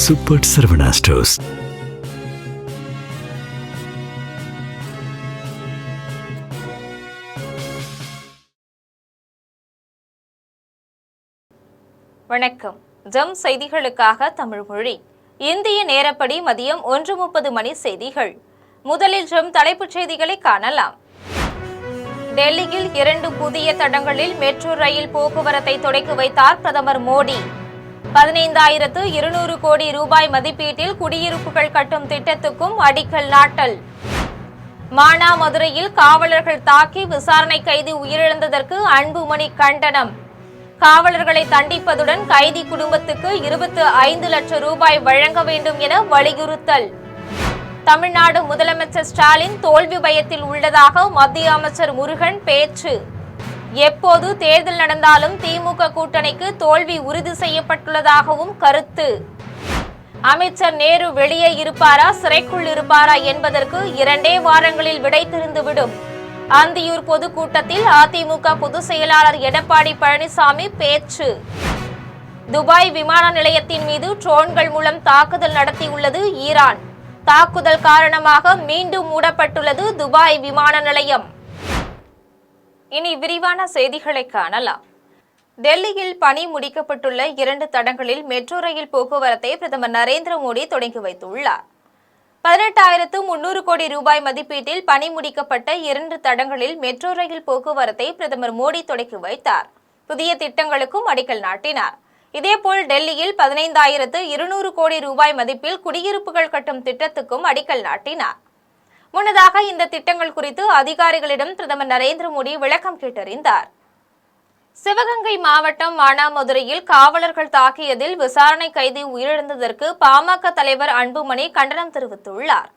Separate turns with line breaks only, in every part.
Super Saravana stores.
வணக்கம். ஜம் செய்திகளுக்காக தமிழ் மொழி. இந்திய நேரப்படி மதியம் 1:30 மணி செய்திகள். முதலில் ஜம் தலைப்புச் செய்திகளை காணலாம். டெல்லியில் 2 புதிய தடங்களில் மெட்ரோ ரயில் போக்குவரத்தை தொடங்கி வைத்தார் பிரதமர் மோடி. 15,200 கோடி ரூபாய் மதிப்பீட்டில் குடியிருப்புகள் கட்டும் திட்டத்துக்கும் அடிக்கல் நாட்டல். மானாமதுரையில் காவலர்கள் தாக்கி விசாரணை கைதி உயிரிழந்ததற்கு அன்புமணி கண்டனம். காவலர்களை தண்டிப்பதுடன் கைதி குடும்பத்துக்கு 25 லட்சம் ரூபாய் வழங்க வேண்டும் என வலியுறுத்தல். தமிழ்நாடு முதலமைச்சர் ஸ்டாலின் தோல்வி பயத்தில் உள்ளதாக மத்திய அமைச்சர் முருகன் பேச்சு. எப்போது தேர்தல் நடந்தாலும் திமுக கூட்டணிக்கு தோல்வி உறுதி செய்யப்பட்டுள்ளதாகவும் கருத்து. அமைச்சர் நேரு வெளியே இருப்பாரா சிறைக்குள் இருப்பாரா என்பதற்கு 2 வாரங்களில் விடை தெரிந்துவிடும். அந்தியூர் பொதுக்கூட்டத்தில் அதிமுக பொதுச் செயலாளர் எடப்பாடி பழனிசாமி பேச்சு. துபாய் விமான நிலையத்தின் மீது ட்ரோன்கள் மூலம் தாக்குதல் நடத்தியுள்ளது ஈரான். தாக்குதல் காரணமாக மீண்டும் மூடப்பட்டுள்ளது துபாய் விமான நிலையம். இனி விரிவான செய்திகளை காணலாம். டெல்லியில் பணி முடிக்கப்பட்டுள்ள 2 தடங்களில் மெட்ரோ ரயில் போக்குவரத்தை பிரதமர் நரேந்திர மோடி தொடங்கி வைத்துள்ளார். 18,300 கோடி ரூபாய் மதிப்பீட்டில் பணி முடிக்கப்பட்ட 2 தடங்களில் மெட்ரோ ரயில் போக்குவரத்தை பிரதமர் மோடி தொடங்கி வைத்தார். புதிய திட்டங்களுக்கும் அடிக்கல் நாட்டினார். இதேபோல் டெல்லியில் 15,200 கோடி ரூபாய் மதிப்பில் குடியிருப்புகள் கட்டும் திட்டத்துக்கும் அடிக்கல் நாட்டினார். முன்னதாக இந்த திட்டங்கள் குறித்து அதிகாரிகளிடம் பிரதமர் நரேந்திர மோடி விளக்கம் கேட்டறிந்தார். சிவகங்கை மாவட்டம் மானாமதுரையில் காவலர்கள் தாக்கியதில் விசாரணை கைதி உயிரிழந்ததற்கு பாமக தலைவர் அன்புமணி கண்டனம் தெரிவித்துள்ளார்.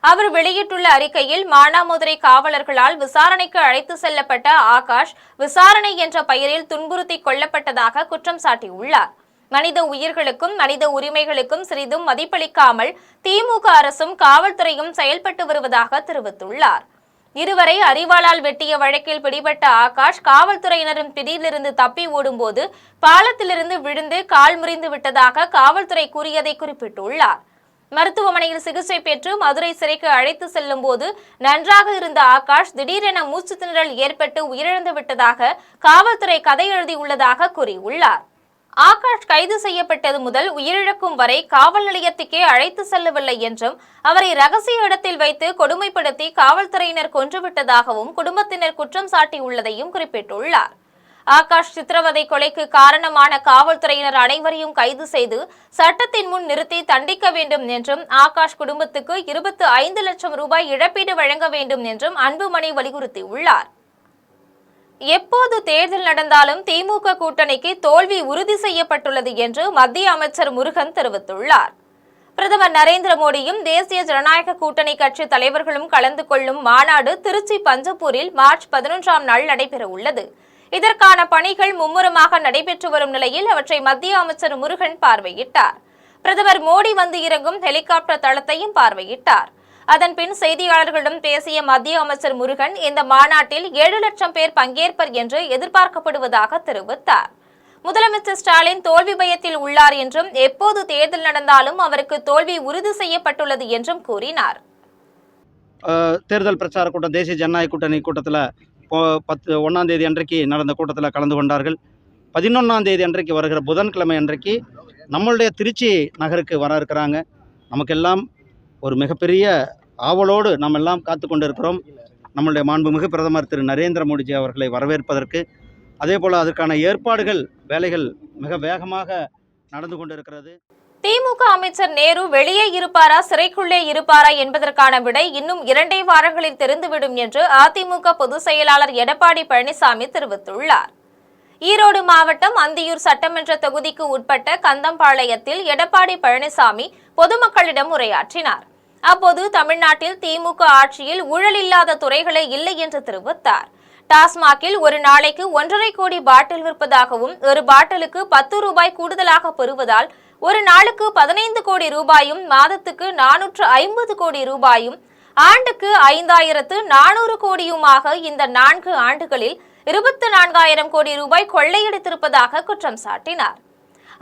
அவர் வெளியிட்டுள்ள அறிக்கையில் மானாமதுரை காவலர்களால் விசாரணைக்கு அழைத்து செல்லப்பட்ட ஆகாஷ் விசாரணை என்ற பெயரில் துன்புறுத்தி கொல்லப்பட்டதாக குற்றம் சாட்டியுள்ளார். மனித உயிர்களுக்கும் மனித உரிமைகளுக்கும் சிறிதும் மதிப்பளிக்காமல் திமுக அரசும் காவல்துறையும் செயல்பட்டு வருவதாக தெரிவித்துள்ளார். இருவரை அரிவாளால் வெட்டிய வழக்கில் பிடிபட்ட ஆகாஷ் காவல்துறையினரின் பிடியிலிருந்து தப்பி ஓடும்போது பாலத்திலிருந்து விழுந்து கால் முறிந்து விட்டதாக காவல்துறை கூறியதை குறிப்பிட்டுள்ளார். மருத்துவமனையில் சிகிச்சை பெற்று மதுரை சிறைக்கு அழைத்து செல்லும் போது நன்றாக இருந்த ஆகாஷ் திடீரென மூச்சு திணறல் ஏற்பட்டு உயிரிழந்து விட்டதாக காவல்துறை கதை எழுதியுள்ளதாக கூறியுள்ளார். ஆகாஷ் கைது செய்யப்பட்டது முதல் உயிரிழக்கும் வரை காவல் நிலையத்துக்கே அழைத்து செல்லவில்லை என்றும் அவரை ரகசிய இடத்தில் வைத்து கொடுமைப்படுத்தி காவல்துறையினர் கொன்றுவிட்டதாகவும் குடும்பத்தினர் குற்றம் சாட்டியுள்ளதையும் குறிப்பிட்டுள்ளார். ஆகாஷ் சித்திரவதை கொலைக்கு காரணமான காவல்துறையினர் அனைவரையும் கைது செய்து சட்டத்தின் முன் நிறுத்தி தண்டிக்க வேண்டும் என்றும் ஆகாஷ் குடும்பத்துக்கு 25 லட்சம் ரூபாய் இழப்பீடு வழங்க வேண்டும் என்றும் அன்புமணி வலியுறுத்தியுள்ளார். எப்போது தேர்தல் நடந்தாலும் திமுக கூட்டணிக்கு தோல்வி உறுதி செய்யப்பட்டுள்ளது என்று மத்திய அமைச்சர் முருகன் தெரிவித்துள்ளார். பிரதமர் நரேந்திர மோடியும் தேசிய ஜனநாயக கூட்டணி கட்சி தலைவர்களும் கலந்து கொள்ளும் மாநாடு திருச்சி பஞ்சப்பூரில் மார்ச் 11ஆம் நாள் நடைபெற உள்ளது. இதற்கான பணிகள் மும்முரமாக நடைபெற்று வரும் நிலையில் அவற்றை மத்திய அமைச்சர் முருகன் பார்வையிட்டார். பிரதமர் மோடி வந்து இறங்கும் ஹெலிகாப்டர் தளத்தையும் பார்வையிட்டார். அதன்பின் செய்தியாளர்களிடம் பேசிய மத்திய அமைச்சர் முருகன் இந்த மாநாட்டில் 7 லட்சம் பேர் பங்கேற்பர் என்று எதிர்பார்க்கப்படுவதாக தெரிவித்தார். முதலமைச்சர் ஸ்டாலின் தோல்வி பயத்தில் உள்ளார் என்றும் எப்போது தேர்தல் நடந்தாலும் அவருக்கு தோல்வி உறுதி செய்யப்பட்டுள்ளது என்றும் கூறினார்.
தேர்தல் பிரச்சார கூட்டம் தேசிய ஜனநாயக கூட்டணி கூட்டத்தில் 1ஆம் தேதி அன்றைக்கு நடந்த கூட்டத்தில் கலந்து கொண்டார்கள். 11ஆம் தேதி அன்றைக்கு வருகிற புதன்கிழமை அன்றைக்கு நம்மளுடைய திருச்சி நகருக்கு வர இருக்கிறாங்க. நமக்கெல்லாம் ஒரு மிகப்பெரிய ஆவலோடு நாம் எல்லாம் காத்து கொண்டிருக்கிறோம். நம்மளுடைய மாண்புமிகு பிரதமர் திரு நரேந்திர மோடிஜி அவர்களை வரவேற்பதற்கு. அதே போல் அதற்கான ஏற்பாடுகள் வேலைகள் மிக வேகமாக நடந்து கொண்டிருக்கிறது.
திமுக அமைச்சர் நேரு வெளியே இருப்பாரா சிறைக்குள்ளே இருப்பாரா என்பதற்கான விடை இன்னும் 2 வாரங்களில் தெரிந்துவிடும் என்று அதிமுக பொதுச் செயலாளர் எடப்பாடி பழனிசாமி தெரிவித்துள்ளார். ஈரோடு மாவட்டம் அந்தியூர் சட்டமன்ற தொகுதிக்கு உட்பட்ட கந்தம்பாளையத்தில் எடப்பாடி பழனிசாமி பொதுமக்களிடம் உரையாற்றினார். அப்போது தமிழ்நாட்டில் திமுக ஆட்சியில் ஊழல் இல்லாத துறைகளே இல்லை என்று தெரிவித்தார். டாஸ்மாகில் ஒரு நாளைக்கு 1.5 கோடி பாட்டில் விற்பதாகவும் ஒரு பாட்டிலுக்கு 10 ரூபாய் கூடுதலாக பெறுவதால் ஒரு நாளுக்கு 15 கோடி ரூபாயும் மாதத்துக்கு 450 கோடி ரூபாயும் ஆண்டுக்கு 5,400 கோடியுமாக இந்த 4 ஆண்டுகளில் 24,000 கோடி ரூபாய் கொள்ளையடித்திருப்பதாக குற்றம் சாட்டினார்.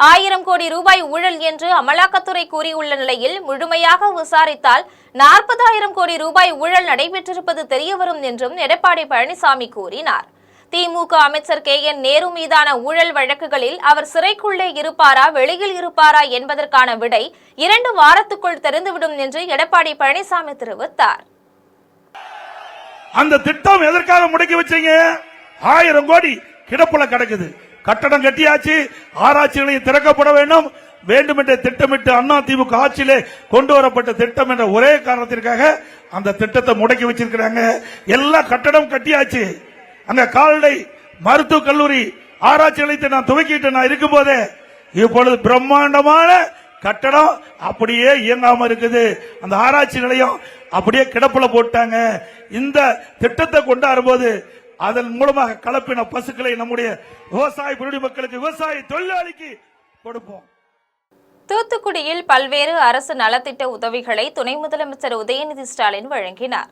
1000 கோடி ரூபாய் ஊழல் என்று அமலாக்கத்துறை கூறியுள்ள நிலையில் முழுமையாக விசாரித்தால் 40,000 கோடி ரூபாய் ஊழல் நடைபெற்றிருப்பது தெரியவரும் என்றும் எடப்பாடி பழனிசாமி கூறினார். திமுக அமைச்சர் KN நேரு மீதான ஊழல் வழக்குகளில் அவர் சிறைக்குள்ளே இருப்பாரா வெளியில் இருப்பாரா என்பதற்கான விடை 2 வாரத்துக்குள் தெரிந்துவிடும் என்று எடப்பாடி பழனிசாமி தெரிவித்தார்.
அந்த திட்டம் எதற்காக முடக்கி வச்சீங்க? 1000 கோடி கிடப்புல கிடக்குது. கட்டடம் கட்டியாச்சு, ஆராய்ச்சி நிலையம் திறக்கப்பட வேண்டும் வேண்டுமென்ற திட்டமிட்டு அதிமுக ஆட்சியிலே கொண்டு வரப்பட்ட திட்டம் என்ற ஒரே காரணத்திற்காக அந்த திட்டத்தை முடக்கி வச்சிருக்கிறாங்க. எல்லா கட்டடம் கட்டியாச்சு. அங்க கால்நடை மருத்துவக் கல்லூரி ஆராய்ச்சி நிலையத்தை நான் துவக்கிட்டு நான் இருக்கும் போதே இப்பொழுது பிரம்மாண்டமான கட்டடம் அப்படியே இயங்காம இருக்குது. அந்த ஆராய்ச்சி நிலையம் அப்படியே கிடப்புல போட்டாங்க. இந்த திட்டத்தை கொண்டாடும் போது அதன் மூலமாக கலப்பின பசுக்களை நம்முடைய விவசாய மக்களுக்கு விவசாய தொழிலாளிக்கு கொடுப்போம்.
தூத்துக்குடியில் பல்வேறு அரசு நலத்திட்ட உதவிகளை துணை முதலமைச்சர் உதயநிதி ஸ்டாலின் வழங்கினார்.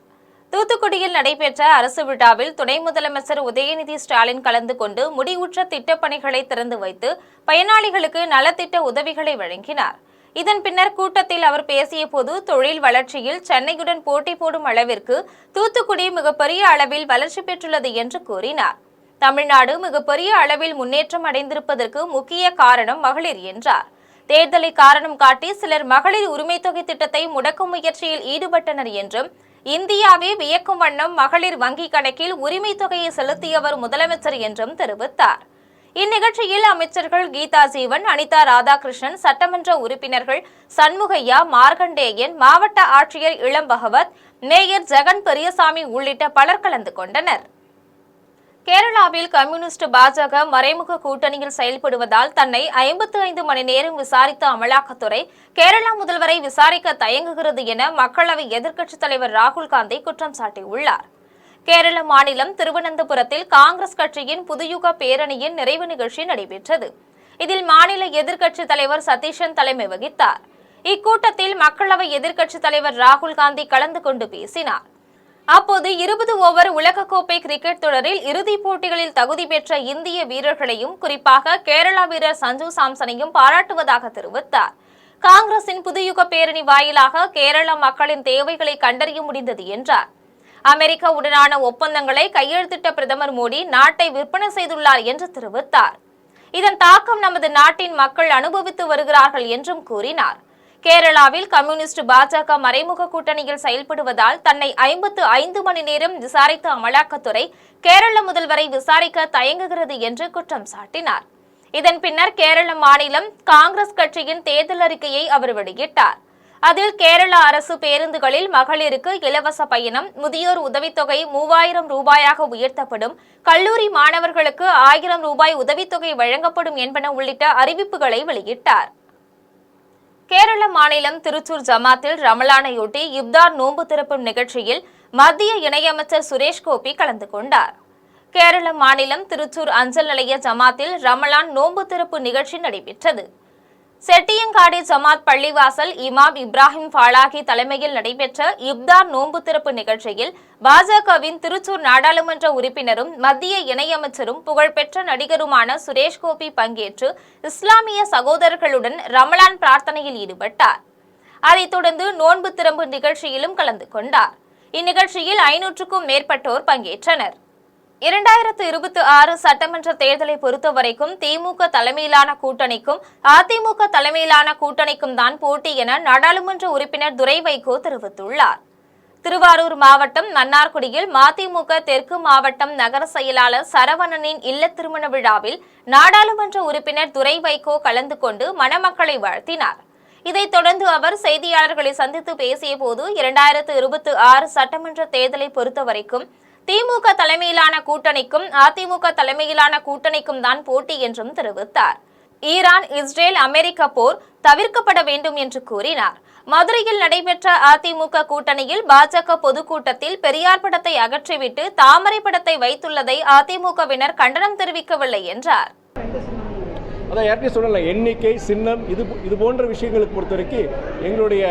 தூத்துக்குடியில் நடைபெற்ற அரசு விழாவில் துணை முதலமைச்சர் உதயநிதி ஸ்டாலின் கலந்து கொண்டு முடிவுற்ற திட்டப்பணிகளை திறந்து வைத்து பயனாளிகளுக்கு நலத்திட்ட உதவிகளை வழங்கினார். இதன் பின்னர் கூட்டத்தில் அவர் பேசிய போது தொழில் வளர்ச்சியில் சென்னையுடன் போட்டி போடும் அளவிற்கு தூத்துக்குடி மிகப்பெரிய அளவில் வளர்ச்சி பெற்றுள்ளது என்று கூறினார். தமிழ்நாடு மிகப்பெரிய அளவில் முன்னேற்றம் அடைந்திருப்பதற்கு முக்கிய காரணம் மகளிர் என்றார். தேர்தலை காரணம் காட்டி சிலர் மகளிர் உரிமை தொகை திட்டத்தை முடக்கும் முயற்சியில் ஈடுபட்டனர் என்றும் இந்தியாவே வியக்கும் வண்ணம் மகளிர் வங்கி கணக்கில் உரிமை தொகையை செலுத்தியவர் முதலமைச்சர் என்றும் தெரிவித்தார். இந்நிகழ்ச்சியில் அமைச்சர்கள் கீதா ஜீவன், அனிதா ராதாகிருஷ்ணன், சட்டமன்ற உறுப்பினர்கள் சண்முகையா, மார்கண்டேயன், மாவட்ட ஆட்சியர் இளம் பகவத், மேயர் ஜெகன் பெரியசாமி உள்ளிட்ட பலர் கலந்து கொண்டனர். கேரளாவில் கம்யூனிஸ்ட் பாஜக மறைமுக கூட்டணியில் செயல்படுவதால் தன்னை 55 மணி நேரம் விசாரித்த அமலாக்கத்துறை கேரளா முதல்வரை விசாரிக்க தயங்குகிறது என மக்களவை எதிர்க்கட்சித் தலைவர் ராகுல் காந்தி குற்றம் சாட்டியுள்ளார். கேரள மாநிலம் திருவனந்தபுரத்தில் காங்கிரஸ் கட்சியின் புதுயுக பேரணியின் நிறைவு நிகழ்ச்சி நடைபெற்றது. இதில் மாநில எதிர்க்கட்சித் தலைவர் சதீஷன் தலைமை வகித்தார். இக்கூட்டத்தில் மக்களவை எதிர்க்கட்சித் தலைவர் ராகுல் காந்தி கலந்து கொண்டு பேசினார். அப்போது 20 ஓவர் உலகக்கோப்பை கிரிக்கெட் தொடரில் இறுதிப் போட்டிகளில் தகுதி பெற்ற இந்திய வீரர்களையும் குறிப்பாக கேரளா வீரர் சஞ்சு சாம்சனையும் பாராட்டுவதாக தெரிவித்தார். காங்கிரசின் புதுயுக பேரணி வாயிலாக கேரள மக்களின் தேவைகளை கண்டறிய முடிந்தது என்றார். அமெரிக்காவுடனான ஒப்பந்தங்களை கையெழுத்திட்ட பிரதமர் மோடி நாட்டை விற்பனை செய்துள்ளார் என்று தெரிவித்தார். இதன் தாக்கம் நமது நாட்டின் மக்கள் அனுபவித்து வருகிறார்கள் என்றும் கூறினார். கேரளாவில் கம்யூனிஸ்ட் பாஜக மறைமுக கூட்டணியில் செயல்படுவதால் தன்னை 55 மணி நேரம் விசாரித்த அமலாக்கத்துறை கேரள முதல்வரை விசாரிக்க தயங்குகிறது என்று குற்றம் சாட்டினார். இதன் பின்னர் கேரள மாநிலம் காங்கிரஸ் கட்சியின் தேர்தல் அறிக்கையை அவர் வெளியிட்டார். அதில் கேரள அரசு பேருந்துகளில் மகளிருக்கு இலவச பயணம், முதியோர் உதவித்தொகை 3000 ரூபாயாக உயர்த்தப்படும், கல்லூரி மாணவர்களுக்கு 1000 ரூபாய் உதவித்தொகை வழங்கப்படும் என்பன உள்ளிட்ட அறிவிப்புகளை வெளியிட்டார். கேரள மாநிலம் திருச்சூர் ஜமாத்தில் ரமலானையொட்டி இப்தார் நோன்பு திறப்பும் நிகழ்ச்சியில் மத்திய இணையமைச்சர் சுரேஷ் கோபி கலந்து கொண்டார். கேரள மாநிலம் திருச்சூர் அஞ்சல் நிலைய ஜமாத்தில் ரமலான் நோன்பு திறப்பு நிகழ்ச்சி நடைபெற்றது. செட்டியங்காடி ஜமாத் பள்ளிவாசல் இமாம் இப்ராஹிம் ஃபாலாகி தலைமையில் நடைபெற்ற இப்தார் நோன்பு திறப்பு நிகழ்ச்சியில் பாஜகவின் திருச்சூர் நாடாளுமன்ற உறுப்பினரும் மத்திய இணையமைச்சரும் புகழ்பெற்ற நடிகருமான சுரேஷ் கோபி பங்கேற்று இஸ்லாமிய சகோதரர்களுடன் ரமலான் பிரார்த்தனையில் ஈடுபட்டார். அதைத் தொடர்ந்து நோன்பு திறப்பு நிகழ்ச்சியிலும் கலந்து கொண்டார். இந்நிகழ்ச்சியில் 500க்கும் மேற்பட்டோர் பங்கேற்றனர். 2026 சட்டமன்ற தேர்தலை பொறுத்தவரைக்கும் திமுக தலைமையிலான கூட்டணிக்கும் அதிமுக தலைமையிலான கூட்டணிக்கும் தான் போட்டி என நாடாளுமன்ற உறுப்பினர் துரை வைகோ தெரிவித்துள்ளார். திருவாரூர் மாவட்டம் மன்னார்குடியில் மதிமுக தெற்கு மாவட்டம் நகர செயலாளர் சரவணனின் இல்ல திருமண விழாவில் நாடாளுமன்ற உறுப்பினர் துரை வைகோ கலந்து கொண்டு மணமக்களை வாழ்த்தினார். இதைத் தொடர்ந்து அவர் செய்தியாளர்களை சந்தித்து பேசிய போது 2026 சட்டமன்ற தேர்தலை பொறுத்தவரைக்கும் திமுக தலைமையிலான கூட்டணிக்கும் அதிமுக தலைமையிலான கூட்டணிக்கும் தான் போட்டி என்றும் தெரிவித்தார். ஈரான், இஸ்ரேல், அமெரிக்க போர் தவிர்க்கப்பட வேண்டும் என்று கூறினார். மதுரையில் நடைபெற்ற அதிமுக கூட்டணியில் பாஜக பொதுக்கூட்டத்தில் பெரியார் படத்தை அகற்றிவிட்டு தாமரை படத்தை வைத்துள்ளதை அதிமுகவினர் கண்டனம் தெரிவிக்கவில்லை என்றார்.
அதான் யார்கிட்ட சொல்லல, எண்ணிக்கை, சின்னம் இது போன்ற விஷயங்களுக்கு பொறுத்த வரைக்கும் எங்களுடைய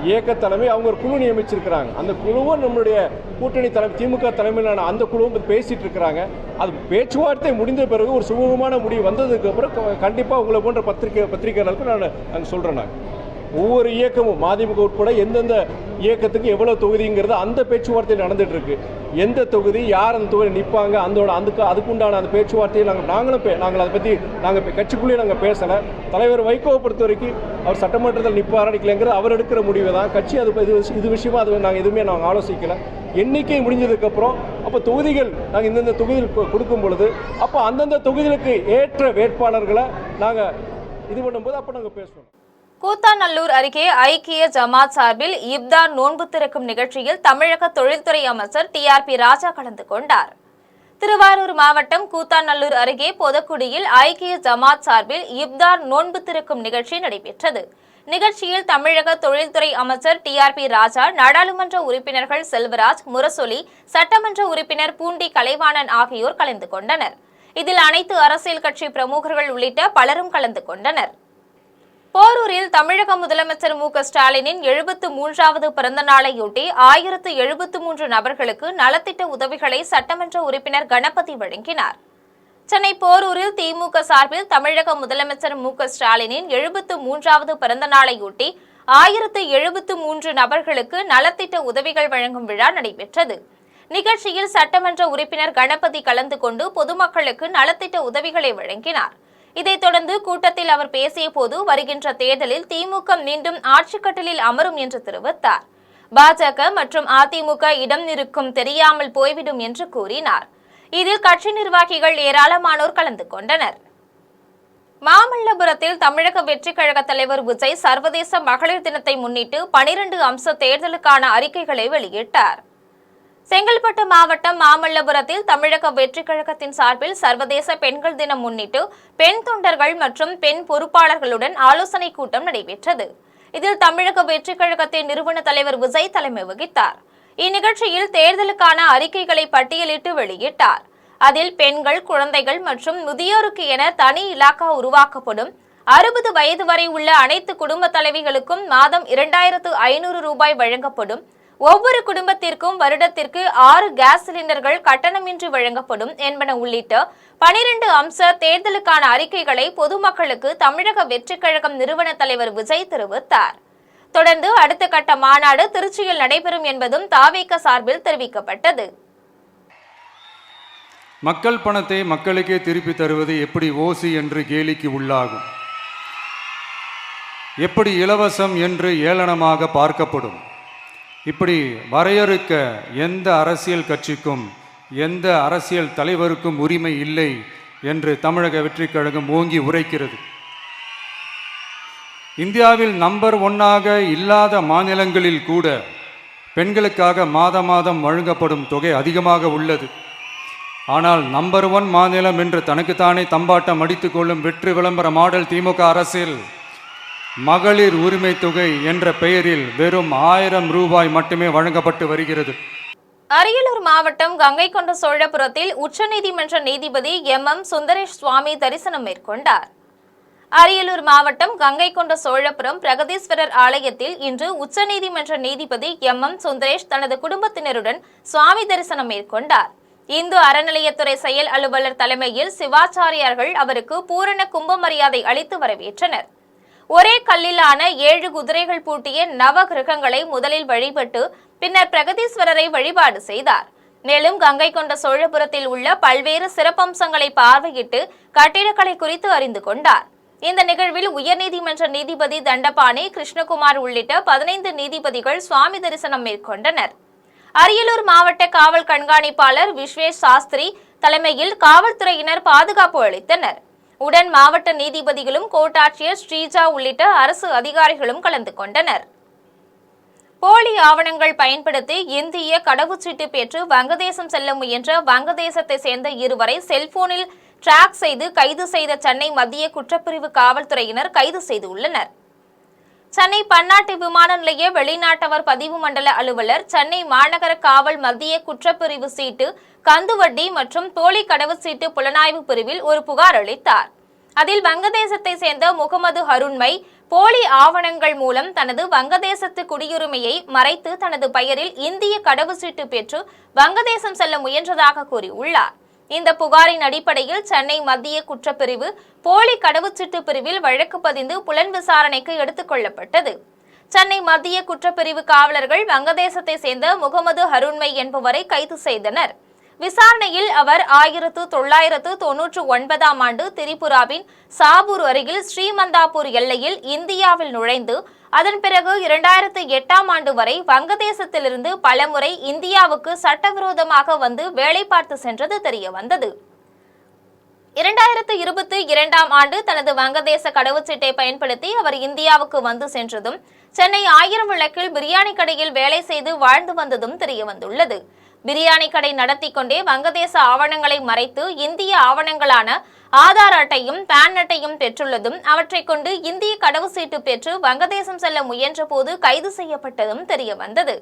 இயக்க தலைமை அவங்க ஒரு குழு நியமிச்சிருக்கிறாங்க. அந்த குழுவும் நம்மளுடைய கூட்டணி தலைமை திமுக தலைமையிலான அந்த குழுவும் பேசிட்டு இருக்கிறாங்க. அது பேச்சுவார்த்தை முடிந்த பிறகு ஒரு சுமூகமான முடிவு வந்ததுக்கு அப்புறம் கண்டிப்பாக உங்களை போன்ற பத்திரிகையாளருக்கு நான் சொல்கிறேன். ஒவ்வொரு இயக்கமும் மதிமுக உட்பட எந்தெந்த இயக்கத்துக்கு எவ்வளோ தொகுதிங்கிறது அந்த பேச்சுவார்த்தையில் நடந்துட்டு இருக்கு. எந்த தொகுதி யார் அந்த தொகுதி நிற்பாங்க அதுக்குண்டான அந்த பேச்சுவார்த்தையை நாங்கள் அதை பற்றி கட்சிக்குள்ளேயே நாங்கள் பேசலை. தலைவர் வைகோவை பொறுத்த வரைக்கும் அவர் சட்டமன்றத்தில் நிற்பாரா நிற்கலைங்கிறது அவர் எடுக்கிற முடிவு தான். கட்சி இது விஷயமா நாங்கள் எதுவுமே ஆலோசிக்கலை. எண்ணிக்கை முடிஞ்சதுக்கப்புறம் அப்போ தொகுதிகள் நாங்கள் இந்தந்த தொகுதியில் கொடுக்கும் பொழுது அப்போ அந்தந்த தொகுதிகளுக்கு ஏற்ற வேட்பாளர்களை நாங்கள் இது பண்ணும்போது அப்போ நாங்கள் பேசுவோம்.
கூத்தாநல்லூர் அருகே ஐக்கிய ஜமாத் சார்பில் இப்தார் நோன்பு திறக்கும் நிகழ்ச்சியில் தமிழக தொழில்துறை அமைச்சர் TRP ராஜா கலந்து கொண்டார். திருவாரூர் மாவட்டம் கூத்தாநல்லூர் அருகே பொதக்குடியில் ஐக்கிய ஜமாத் சார்பில் இப்தார் நோன்பு திறக்கும் நிகழ்ச்சி நடைபெற்றது. நிகழ்ச்சியில் தமிழக தொழில்துறை அமைச்சர் TRP ராஜா, நாடாளுமன்ற உறுப்பினர்கள் செல்வராஜ், முரசொலி, சட்டமன்ற உறுப்பினர் பூண்டி கலைவாணன் ஆகியோர் கலந்து கொண்டனர். இதில் அனைத்து அரசியல் கட்சி பிரமுகர்கள் உள்ளிட்ட பலரும் கலந்து கொண்டனர். போரூரில் தமிழக முதலமைச்சர் மு.க.ஸ்டாலினின் 73வது பிறந்த நாளையொட்டி 1073 நபர்களுக்கு நலத்திட்ட உதவிகளை சட்டமன்ற உறுப்பினர் கணபதி வழங்கினார். சென்னை போரூரில் திமுக சார்பில் தமிழக முதலமைச்சர் மு.க.ஸ்டாலினின் 73வது பிறந்த நாளையொட்டி 1073 நபர்களுக்கு நலத்திட்ட உதவிகள் வழங்கும் விழா நடைபெற்றது. நிகழ்ச்சியில் சட்டமன்ற உறுப்பினர் கணபதி கலந்து கொண்டு பொதுமக்களுக்கு நலத்திட்ட உதவிகளை வழங்கினார். இதைத் தொடர்ந்து கூட்டத்தில் அவர் பேசிய போது வருகின்ற தேர்தலில் திமுக மீண்டும் ஆட்சிக்கட்டிலில் அமரும் என்று தெரிவித்தார். பாஜக மற்றும் அதிமுக இடம் இருக்கும் தெரியாமல் போய்விடும் என்று கூறினார். இதில் கட்சி நிர்வாகிகள் ஏராளமானோர் கலந்து கொண்டனர். மாமல்லபுரத்தில் தமிழக வெற்றிக் கழக தலைவர் விஜய் சர்வதேச மகளிர் தினத்தை முன்னிட்டு 12 அம்ச தேர்தலுக்கான அறிக்கைகளை வெளியிட்டார். செங்கல்பட்டு மாவட்டம் மாமல்லபுரத்தில் தமிழக வெற்றிக் கழகத்தின் சார்பில் சர்வதேச பெண்கள் தினம் முன்னிட்டு பெண் தொண்டர்கள் மற்றும் பெண் பொறுப்பாளர்களுடன் ஆலோசனை கூட்டம் நடைபெற்றது. இதில் தமிழக வெற்றிக் கழகத்தின் நிறுவன தலைவர் விஜய் தலைமை வகித்தார். இந்நிகழ்ச்சியில் தேர்தலுக்கான அறிக்கைகளை பட்டியலிட்டு வெளியிட்டார். அதில் பெண்கள், குழந்தைகள் மற்றும் முதியோருக்கு என தனி இலாக்கா உருவாக்கப்படும். 60 வயது வரை உள்ள அனைத்து குடும்ப தலைவிகளுக்கும் மாதம் 2500 ரூபாய் வழங்கப்படும். ஒவ்வொரு குடும்பத்திற்கும் வருடத்திற்கு 6 கேஸ் சிலிண்டர்கள் கட்டணமின்றி வழங்கப்படும் என்பன உள்ளிட்ட 12 அம்ச தேர்தலுக்கான அறிக்கைகளை பொதுமக்களுக்கு தமிழக வெற்றிக் கழகம் நிறுவன தலைவர் விஜய் தெரிவித்தார். தொடர்ந்து அடுத்த கட்ட மாநாடு திருச்சியில் நடைபெறும் என்பதும் தாவேக சார்பில் தெரிவிக்கப்பட்டது.
மக்கள் பணத்தை மக்களுக்கே திருப்பி தருவது எப்படி ஓசி என்று கேலிக்கு உள்ளாகும், எப்படி இலவசம் என்று ஏளனமாக பார்க்கப்படும். இப்படி வரையறுக்க எந்த அரசியல் கட்சிக்கும் எந்த அரசியல் தலைவருக்கும் உரிமை இல்லை என்று தமிழக வெற்றிக் கழகம் ஓங்கி உரைக்கிறது. இந்தியாவில் நம்பர் 1 இல்லாத மாநிலங்களில் கூட பெண்களுக்காக மாதம் வழங்கப்படும் தொகை அதிகமாக உள்ளது. ஆனால் நம்பர் 1 மாநிலம் என்று தனக்குத்தானே தம்பாட்டம் அடித்துக் கொள்ளும் வெற்றி விளம்பர மாடல் திமுக அரசில் மகளிர் உரிமை தொகை என்ற பெயரில் வெறும் 1000 ரூபாய் மட்டுமே வழங்கப்பட்டு வருகிறது.
அரியலூர் மாவட்டம் கங்கை கொண்ட சோழபுரத்தில் உச்சநீதிமன்ற நீதிபதி MM சுந்தரேஷ் சுவாமி தரிசனம் மேற்கொண்டார். அரியலூர் மாவட்டம் கங்கை கொண்ட சோழபுரம் பிரகதீஸ்வரர் ஆலயத்தில் இன்று உச்சநீதிமன்ற நீதிபதி MM சுந்தரேஷ் தனது குடும்பத்தினருடன் சுவாமி தரிசனம் மேற்கொண்டார். இந்து அறநிலையத்துறை செயல் அலுவலர் தலைமையில் சிவாச்சாரியார்கள் அவருக்கு பூரண கும்ப மரியாதை அளித்து வரவேற்றனர். ஒரே கல்லிலான 7 குதிரைகள் பூட்டிய நவ கிரகங்களை முதலில் வழிபட்டு பின்னர் பிரகதீஸ்வரரை வழிபாடு செய்தார். மேலும் கங்கை கொண்ட சோழபுரத்தில் உள்ள பல்வேறு சிறப்பம்சங்களை பார்வையிட்டு கட்டிடக்கலை குறித்து அறிந்து கொண்டார். இந்த நிகழ்வில் உயர்நீதிமன்ற நீதிபதி தண்டபாணி, கிருஷ்ணகுமார் உள்ளிட்ட 15 நீதிபதிகள் சுவாமி தரிசனம் மேற்கொண்டனர். அரியலூர் மாவட்ட காவல் கண்காணிப்பாளர் விஸ்வேஷ் சாஸ்திரி தலைமையில் காவல்துறையினர் பாதுகாப்பு அளித்தனர். உடன் மாவட்ட நீதிபதிகளும் கோட்டாட்சியர் ஸ்ரீஜா உள்ளிட்ட அரசு அதிகாரிகளும் கலந்து கொண்டனர். போலி ஆவணங்கள் பயன்படுத்தி இந்திய கடவுச்சீட்டு பெற்று வங்கதேசம் செல்ல முயன்ற வங்கதேசத்தை சேர்ந்த 2 வரை செல்போனில் டிராக் செய்து கைது செய்த சென்னை மத்திய குற்றப்பிரிவு காவல்துறையினர் கைது செய்துள்ளனர். சென்னை பன்னாட்டு விமான நிலைய வெளிநாட்டவர் பதிவு மண்டல அலுவலர், சென்னை மாநகர காவல் மத்திய குற்றப்பிரிவு சீட்டு, கந்துவட்டி மற்றும் போலி கடவுச்சீட்டு புலனாய்வு பிரிவில் ஒரு புகார் அளித்தார். அதில் வங்கதேசத்தை சேர்ந்த முகமது ஹருண்மை போலி ஆவணங்கள் மூலம் தனது வங்கதேசத்து குடியுரிமையை மறைத்து தனது பெயரில் இந்திய கடவுச்சீட்டு பெற்று வங்கதேசம் செல்ல முயன்றதாக கூறியுள்ளார். இந்த புகாரின் அடிப்படையில் சென்னை மத்திய குற்றப்பிரிவு போலி கடவுச்சீட்டு பிரிவில் வழக்கு பதிந்து புலன் விசாரணைக்கு எடுத்துக் கொள்ளப்பட்டது. சென்னை மத்திய குற்றப்பிரிவு காவலர்கள் வங்கதேசத்தை சேர்ந்த முகமது ஹருண்மை என்பவரை கைது செய்தனர். விசாரணையில் அவர் 1999 ஆண்டு திரிபுராவின் சாபூர் அருகில் ஸ்ரீமந்தாப்பூர் எல்லையில் இந்தியாவில் நுழைந்து அதன் பிறகு 2008 ஆண்டு வரை வங்கதேசத்திலிருந்து பலமுறை இந்தியாவுக்கு சட்டவிரோதமாக வந்து வேலை பார்த்து சென்றது தெரியவந்தது. 2022 ஆண்டு தனது வங்கதேச கடவுச்சீட்டை பயன்படுத்தி அவர் இந்தியாவுக்கு வந்து சென்றதும் சென்னை 1000 விளக்கில் பிரியாணி கடையில் வேலை செய்து வாழ்ந்து வந்ததும் தெரியவந்துள்ளது. பிரியாணி கடை நடத்தி கொண்டே வங்கதேச ஆவணங்களை மறைத்து இந்திய ஆவணங்களான ஆதார் அட்டையும் பான் அட்டையும் பெற்றுள்ளதும் அவற்றை கொண்டு இந்திய கடவுச்சீட்டு பெற்று வங்கதேசம் செல்ல முயன்ற போது கைது செய்யப்பட்டதும் தெரியவந்தது.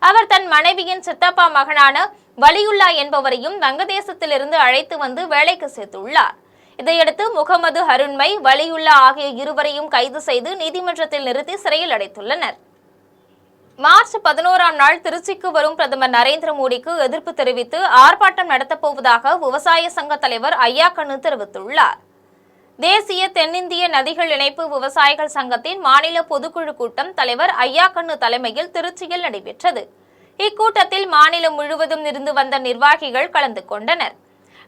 அவர் தன் மனைவியின் சித்தப்பா மகனான வலியுல்லா என்பவரையும் வங்கதேசத்திலிருந்து அழைத்து வந்து வேலைக்கு சேர்த்துள்ளார். இதையடுத்து முகமது ஹருண்மை, வலியுல்லா ஆகிய இருவரையும் கைது செய்து நீதிமன்றத்தில் நிறுத்தி சிறையில் அடைத்துள்ளனர். மார்ச் 11 நாள் திருச்சிக்கு வரும் பிரதமர் நரேந்திர மோடிக்கு எதிர்ப்பு தெரிவித்து ஆர்ப்பாட்டம் நடத்தப்போவதாக விவசாய சங்க தலைவர் ஐயாக்கண்ணு தெரிவித்துள்ளார். தேசிய தென்னிந்திய நதிகள் இணைப்பு விவசாயிகள் சங்கத்தின் மாநில பொதுக்குழு கூட்டம் தலைவர் ஐயாக்கண்ணு தலைமையில் திருச்சியில் நடைபெற்றது. இக்கூட்டத்தில் மாநிலம் முழுவதும் இருந்து வந்த நிர்வாகிகள் கலந்து கொண்டனர்.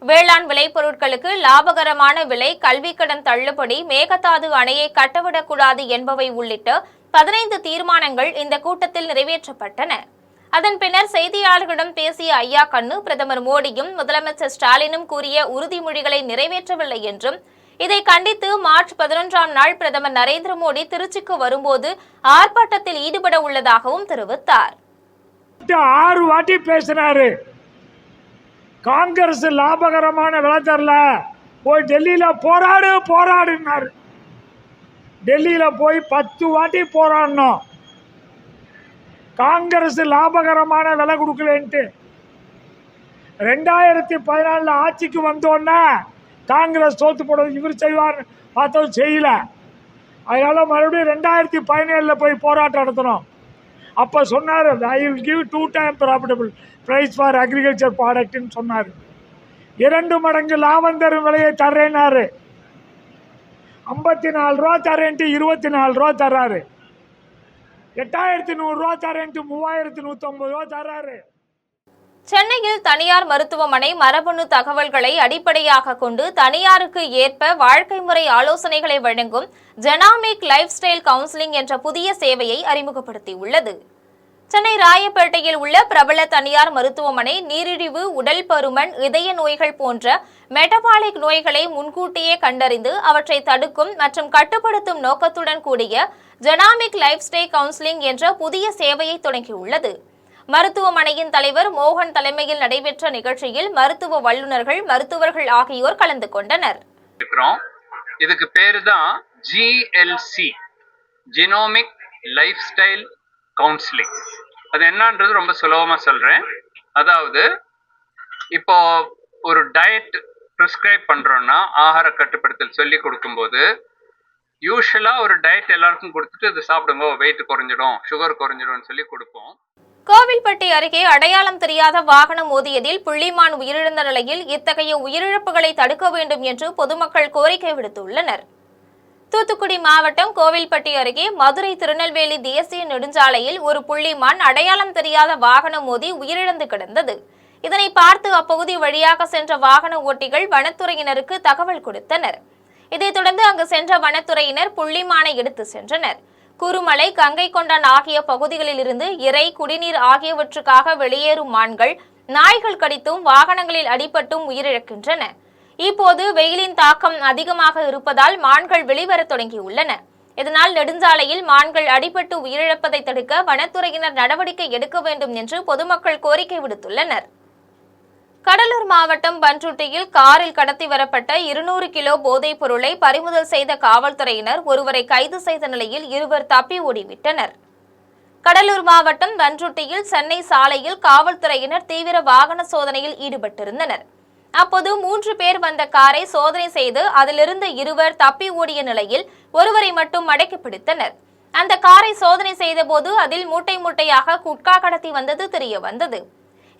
வேளாண் விளைபொருட்களுக்கு லாபகரமான விலை, கல்விக் கடன் தள்ளுபடி, மேகதாது அணையை கட்டவிடக்கூடாது என்பவை உள்ளிட்ட 15 தீர்மானங்கள் இந்த கூட்டத்தில் நிறைவேற்றப்பட்டன. அதன் பின்னர் செய்தியாளர்களிடம் பேசிய ஐயாக்கண்ணு, பிரதமர் மோடியும் முதலமைச்சர் ஸ்டாலினும் கூறிய உறுதிமொழிகளை நிறைவேற்றவில்லை என்றும் இதை கண்டித்து மார்ச் 11 நாள் பிரதமர் நரேந்திர மோடி திருச்சிக்கு வரும்போது ஆர்ப்பாட்டத்தில் ஈடுபட உள்ளதாகவும் தெரிவித்தார்.
6 வாட்டி பேசினாரு. காங்கிரஸ் லாபகரமான விலை தரல, போய் டெல்லியில போராடுனாரு. டெல்லியில போய் 10 வாட்டி போராடணும். காங்கிரஸ் லாபகரமான விலை கொடுக்கலன்ட்டு 2014 ஆட்சிக்கு வந்தோன்னா காங்கிரஸ் தோத்து போடுறது இவர் செய்வார் பார்த்தோம், செய்யல. அதனால மறுபடியும் 2017 போய் போராட்டம் நடத்தணும். அப்போ சொன்னார், I will give 2 times profitable price for agriculture ப்ராடக்ட்னு சொன்னார். 2 மடங்கு லாபம் தரும் விலையை தர்றேன்னாரு. 54 ரூபா தரேன்ட்டு 24 ரூபா தர்றாரு. 8100 ரூபா தரேன்ட்டு 3150 ரூபா தர்றாரு.
சென்னையில் தனியார் மருத்துவமனை மரபணு தகவல்களை அடிப்படையாக கொண்டு தனியாருக்கு ஏற்ப வாழ்க்கை முறை ஆலோசனைகளை வழங்கும் ஜெனாமிக் லைஃப் ஸ்டைல் கவுன்சிலிங் என்ற புதிய சேவையை அறிமுகப்படுத்தியுள்ளது. சென்னை ராயப்பேட்டையில் உள்ள பிரபல தனியார் மருத்துவமனை நீரிழிவு, உடல் பருமன், இதய நோய்கள் போன்ற மெட்டபாலிக் நோய்களை முன்கூட்டியே கண்டறிந்து அவற்றை தடுக்கும் மற்றும் கட்டுப்படுத்தும் நோக்கத்துடன் கூடிய ஜெனாமிக் லைஃப் ஸ்டைல் கவுன்சிலிங் என்ற புதிய சேவையை தொடங்கியுள்ளது. மருத்துவமனையின் தலைவர் மோகன் தலைமையில் நடைபெற்ற நிகழ்ச்சியில் மருத்துவ வல்லுநர்கள், மருத்துவர்கள் ஆகியோர் கலந்து கொண்டனர்.
இதுக்கு பேரு தான் GLC, genomic life style counselling. அது என்னன்றது ரொம்ப சுலபமா சொல்றேன். அதாவது இப்போ ஒரு டயட் ப்ரிஸ்கிரைப் பண்றோம்னா, ஆகார கட்டுப்படுத்தல் சொல்லி கொடுக்கும்போது யூஸ்வலா ஒரு டயட் எல்லாருக்கும் கொடுத்துட்டு இது சாப்பிடுங்க, வெயிட் குறைஞ்சிடும், சுகர் குறைஞ்சிடும் சொல்லி கொடுப்போம்.
கோவில்பட்டி அருகே அடையாளம் தெரியாத வாகனம் மோதியதில் புள்ளிமான் உயிரிழந்த நிலையில் இத்தகைய உயிரிழப்புகளை தடுக்க வேண்டும் என்று பொதுமக்கள் கோரிக்கை விடுத்துள்ளனர். தூத்துக்குடி மாவட்டம் கோவில்பட்டி அருகே மதுரை திருநெல்வேலி தேசிய நெடுஞ்சாலையில் ஒரு புள்ளிமான் அடையாளம் தெரியாத வாகனம் மோதி உயிரிழந்து கிடந்தது. இதனை பார்த்து அப்பகுதி வழியாக சென்ற வாகன ஓட்டிகள் வனத்துறையினருக்கு தகவல் கொடுத்தனர். இதைத் தொடர்ந்து அங்கு சென்ற வனத்துறையினர் புள்ளிமானை எடுத்து சென்றனர். குருமலை, கங்கை கொண்டான் ஆகிய பகுதிகளில் இருந்து இறை, குடிநீர் ஆகியவற்றுக்காக வெளியேறும் மான்கள் நாய்கள் கடித்தும் வாகனங்களில் அடிபட்டும் உயிரிழக்கின்றன. இப்போது வெயிலின் தாக்கம் அதிகமாக இருப்பதால் மான்கள் வெளிவர தொடங்கியுள்ளன. இதனால் நெடுஞ்சாலையில் மான்கள் அடிபட்டு உயிரிழப்பதை தடுக்க வனத்துறையினர் நடவடிக்கை எடுக்க வேண்டும் என்று பொதுமக்கள் கோரிக்கை விடுத்துள்ளனர். கடலூர் மாவட்டம் பன்ருட்டியில் காரில் கடத்தி வரப்பட்ட 200 கிலோ போதைப் பொருளை பறிமுதல் செய்த காவல்துறையினர் ஒருவரை கைது செய்த நிலையில் 2 தப்பி ஓடிவிட்டனர். கடலூர் மாவட்டம் பன்ருட்டியில் சென்னை சாலையில் காவல்துறையினர் தீவிர வாகன சோதனையில் ஈடுபட்டிருந்தனர். அப்போது 3 பேர் வந்த காரை சோதனை செய்து அதிலிருந்த 2 தப்பி ஓடிய நிலையில் ஒருவரை மட்டும் மடக்கி பிடித்தனர். அந்த காரை சோதனை செய்த போது அதில் மூட்டை மூட்டையாக குட்கா கடத்தி வந்தது தெரிய வந்தது.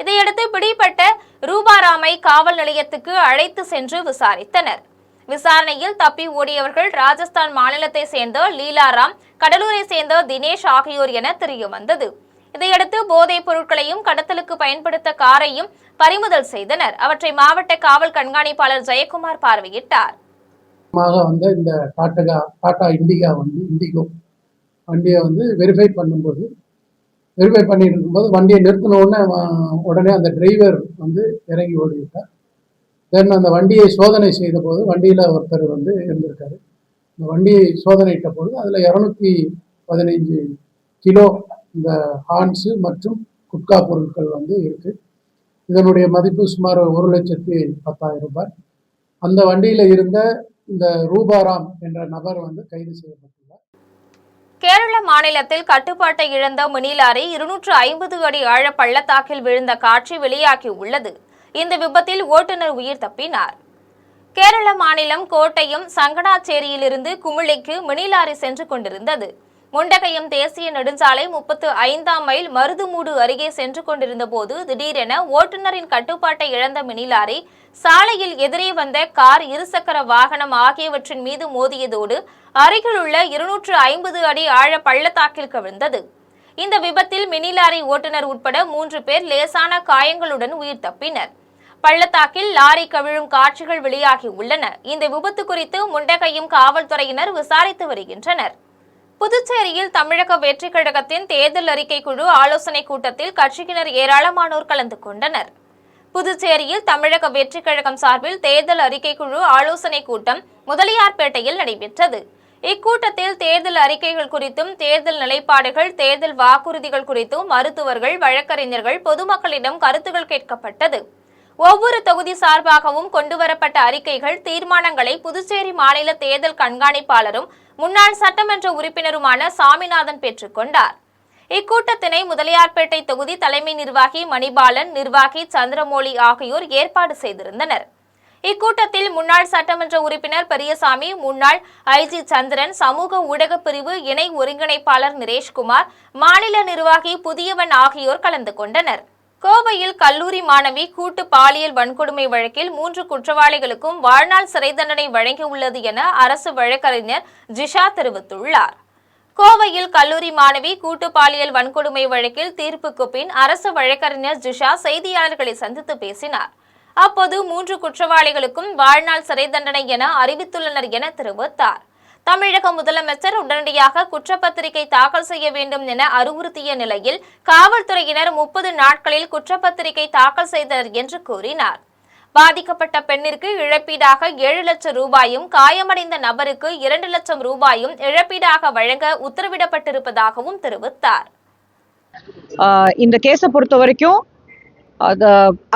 இதையடுத்து பிடிபட்ட ரூபாராமை காவல் நிலையத்துக்கு அழைத்து சென்று விசாரித்தனர். விசாரணையில் தப்பி ஓடியவர்கள் ராஜஸ்தான் மாநிலத்தை சேர்ந்த லீலாராம், கடலூரை சேர்ந்த தினேஷ் ஆகியோர் என தெரிய வந்தது. இதையடுத்து போதைப் பொருட்களையும் கடத்தலுக்கு பயன்படுத்த காரையும் பறிமுதல் செய்தனர். அவற்றை மாவட்ட காவல் கண்காணிப்பாளர் ஜெயக்குமார் பார்வையிட்டார்.
இந்த டாடா இண்டிகோ வண்டியை வெரிஃபை பண்ணிட்டு இருக்கும்போது வண்டியை நிறுத்தின உடனே அந்த டிரைவர் இறங்கி ஓடிவிட்டார். தென் அந்த வண்டியை சோதனை செய்த போது வண்டியில் ஒருத்தர் இருந்திருக்காரு. இந்த வண்டியை சோதனையிட்ட பொழுது அதில் 215 கிலோ இந்த ஹான்ஸு மற்றும் குட்கா பொருட்கள் இருக்கு. இதனுடைய மதிப்பு சுமார் 1,10,000 ரூபாய். அந்த வண்டியில் இருந்த இந்த ரூபாராம் என்ற நபர் கைது செய்யப்பட்டுள்ளார்.
கேரள மாநிலத்தில் கட்டுப்பாட்டை இழந்த மினி லாரி 250 அடி ஆழ பள்ளத்தாக்கில் விழுந்த காட்சி வெளியாகி உள்ளது. இந்த விபத்தில் ஓட்டுநர் உயிர் தப்பினார். கேரள மாநிலம் கோட்டயம் சங்கடாச்சேரியிலிருந்து குமிளிக்கு மினி லாரி சென்று கொண்டிருந்தது. முண்டகயம் தேசிய நெடுஞ்சாலை 35ஆம் மைல் மருதுமூடு அருகே சென்று கொண்டிருந்த போது திடீரென ஓட்டுநரின் கட்டுப்பாட்டை இழந்த மினி லாரி சாலையில் எதிரே வந்த கார், இருசக்கர வாகனம் ஆகியவற்றின் மீது மோதியதோடு அருகிலுள்ள 250 அடி ஆழ பள்ளத்தாக்கில் கவிழ்ந்தது. இந்த விபத்தில் மினி லாரி ஓட்டுநர் உட்பட 3 பேர் லேசான காயங்களுடன் உயிர் தப்பினர். பள்ளத்தாக்கில் லாரி கவிழும் காட்சிகள் வெளியாகி உள்ளன. இந்த விபத்து குறித்து முண்டகயம் காவல்துறையினர் விசாரித்து வருகின்றனர். புதுச்சேரியில் தமிழக வெற்றி கழகத்தின் தேர்தல் அறிக்கை குழு ஆலோசனை கூட்டத்தில் கட்சியினர் ஏராளமானோர் கலந்து கொண்டனர். புதுச்சேரியில் தமிழக வெற்றி கழகம் சார்பில் தேர்தல் அறிக்கை குழு ஆலோசனை கூட்டம் முதலியார்பேட்டையில் நடைபெற்றது. இக்கூட்டத்தில் தேர்தல் அறிக்கைகள் குறித்தும், தேர்தல் நிலைப்பாடுகள், தேர்தல் வாக்குறுதிகள் குறித்தும் மருத்துவர்கள், வழக்கறிஞர்கள், பொதுமக்களிடம் கருத்துகள் கேட்கப்பட்டது. ஒவ்வொரு தொகுதி சார்பாகவும் கொண்டுவரப்பட்ட அறிக்கைகள், தீர்மானங்களை புதுச்சேரி மாநில தேர்தல் கண்காணிப்பாளரும் முன்னாள் சட்டமன்ற உறுப்பினருமான சாமிநாதன் பெற்றுக் கொண்டார். இக்கூட்டத்தினை முதலியார்பேட்டை தொகுதி தலைமை நிர்வாகி மணிபாலன், நிர்வாகி சந்திரமௌலி ஆகியோர் ஏற்பாடு செய்திருந்தனர். இக்கூட்டத்தில் முன்னாள் சட்டமன்ற உறுப்பினர் பெரியசாமி, முன்னாள் ஐஜி சந்திரன், சமூக ஊடக பிரிவு இணை ஒருங்கிணைப்பாளர் நிரேஷ்குமார், மாநில நிர்வாகி புதியவன் ஆகியோர் கலந்து கொண்டனர். கோவையில் கல்லூரி மாணவி கூட்டு பாலியல் வன்கொடுமை வழக்கில் 3 குற்றவாளிகளுக்கும் வாழ்நாள் சிறை தண்டனை வழங்கியுள்ளது என அரசு வழக்கறிஞர் ஜிஷா தெரிவித்துள்ளார். கோவையில் கல்லூரி மாணவி கூட்டு பாலியல் வன்கொடுமை வழக்கில் தீர்ப்புக்கு பின் அரசு வழக்கறிஞர் ஜிஷா செய்தியாளர்களை சந்தித்து பேசினார். அப்போது 3 குற்றவாளிகளுக்கும் வாழ்நாள் சிறை தண்டனை என அறிவித்துள்ளனர் என தெரிவித்தார். தமிழக முதலமைச்சர் உடனடியாக குற்றப்பத்திரிகை தாக்கல் செய்ய வேண்டும் என அறிவுறுத்திய நிலையில் காவல்துறையினர் 30 நாட்களில் குற்றப்பத்திரிகை தாக்கல் செய்தனர் என்று கூறினார். பாதிக்கப்பட்ட பெண்ணிற்கு இழப்பீடாக 7 லட்சம் ரூபாயும், காயமடைந்த நபருக்கு 2 லட்சம் ரூபாயும் இழப்பீடாக வழங்க உத்தரவிடப்பட்டிருப்பதாகவும் தெரிவித்தார்.
இந்த கேஸை பொறுத்த வரைக்கும்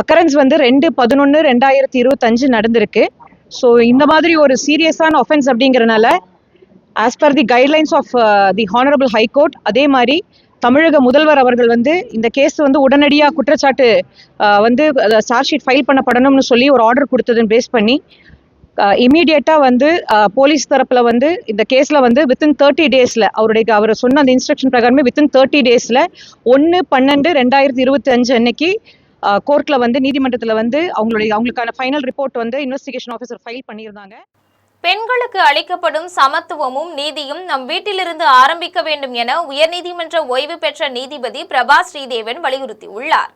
அக்கரன்ஸ் 2/11/2025 நடந்திருக்கு. ஸோ இந்த மாதிரி ஒரு சீரியஸான ஒஃபென்ஸ் அப்படிங்கிறனால as per the guidelines of the honourable high court, அதே மாதிரி தமிழக முதல்வர் அவர்கள் இந்த கேஸ் உடனடியாக குற்றச்சாட்டு சார்ஜ் ஷீட் ஃபைல் பண்ணப்படணும்னு சொல்லி ஒரு ஆர்டர் கொடுத்ததுன்னு பேஸ் பண்ணி இமீடியட்டாக போலீஸ் தரப்பில் இந்த கேஸில் வித்தின் 30 டேஸில் அவர் சொன்ன அந்த இன்ஸ்ட்ரக்ஷன் பிரகாரமே வித்தின் 30 டேஸில் 1/12/2025 அன்னைக்கு கோர்ட்டில் நீதிமன்றத்தில் அவங்களுக்கான final report investigation officer file பண்ணியிருந்தாங்க.
பெண்களுக்கு அளிக்கப்படும் சமத்துவமும் நீதியும் நம் வீட்டிலிருந்து ஆரம்பிக்க வேண்டும் என உயர்நீதிமன்ற ஓய்வு பெற்ற நீதிபதி பிரபா ஸ்ரீதேவன் வலியுறுத்தியுள்ளார்.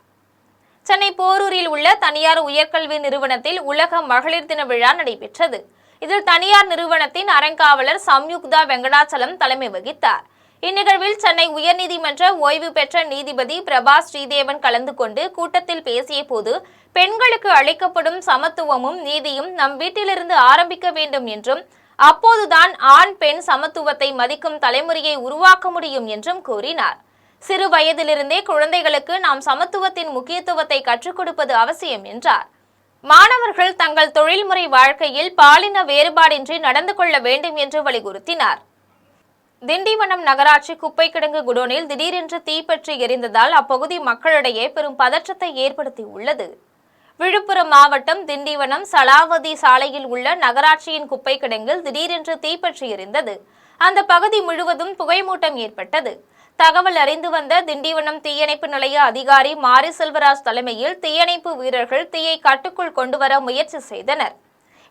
சென்னை போரூரில் உள்ள தனியார் உயர்கல்வி நிறுவனத்தில் உலக மகளிர் தின விழா நடைபெற்றது. இதில் தனியார் நிறுவனத்தின் அறங்காவலர் சம்யுக்தா வெங்கடாச்சலம் தலைமை வகித்தார். இந்நிகழ்வில் சென்னை உயர்நீதிமன்ற ஓய்வு பெற்ற நீதிபதி பிரபா ஸ்ரீதேவன் கலந்து கொண்டு கூட்டத்தில் பேசிய போது, பெண்களுக்கு அளிக்கப்படும் சமத்துவமும் நீதியும் நம் வீட்டிலிருந்து ஆரம்பிக்க வேண்டும் என்றும், அப்போதுதான் ஆண் பெண் சமத்துவத்தை மதிக்கும் தலைமுறையை உருவாக்க முடியும் என்றும் கூறினார். சிறு வயதிலிருந்தே குழந்தைகளுக்கு நாம் சமத்துவத்தின் முக்கியத்துவத்தை கற்றுக் கொடுப்பது அவசியம் என்றார். மாணவர்கள் தங்கள் தொழில்முறை வாழ்க்கையில் பாலின வேறுபாடின்றி நடந்து கொள்ள வேண்டும் என்று வலியுறுத்தினார். திண்டிவனம் நகராட்சி குப்பை கிடங்கு குடோனில் திடீரென்று தீப்பற்றி எரிந்ததால் அப்பகுதி மக்களிடையே பெரும் பதற்றத்தை ஏற்படுத்தியுள்ளது. விழுப்புரம் மாவட்டம் திண்டிவனம் சலாவதி சாலையில் உள்ள நகராட்சியின் குப்பை கிடங்கில் திடீரென்று தீப்பற்றி எரிந்தது. அந்த பகுதி முழுவதும் புகைமூட்டம் ஏற்பட்டது. தகவல் அறிந்து வந்த திண்டிவனம் தீயணைப்பு நிலைய அதிகாரி மாரி செல்வராஜ் தலைமையில் தீயணைப்பு வீரர்கள் தீயை கட்டுக்குள் கொண்டுவர முயற்சி செய்தனர்.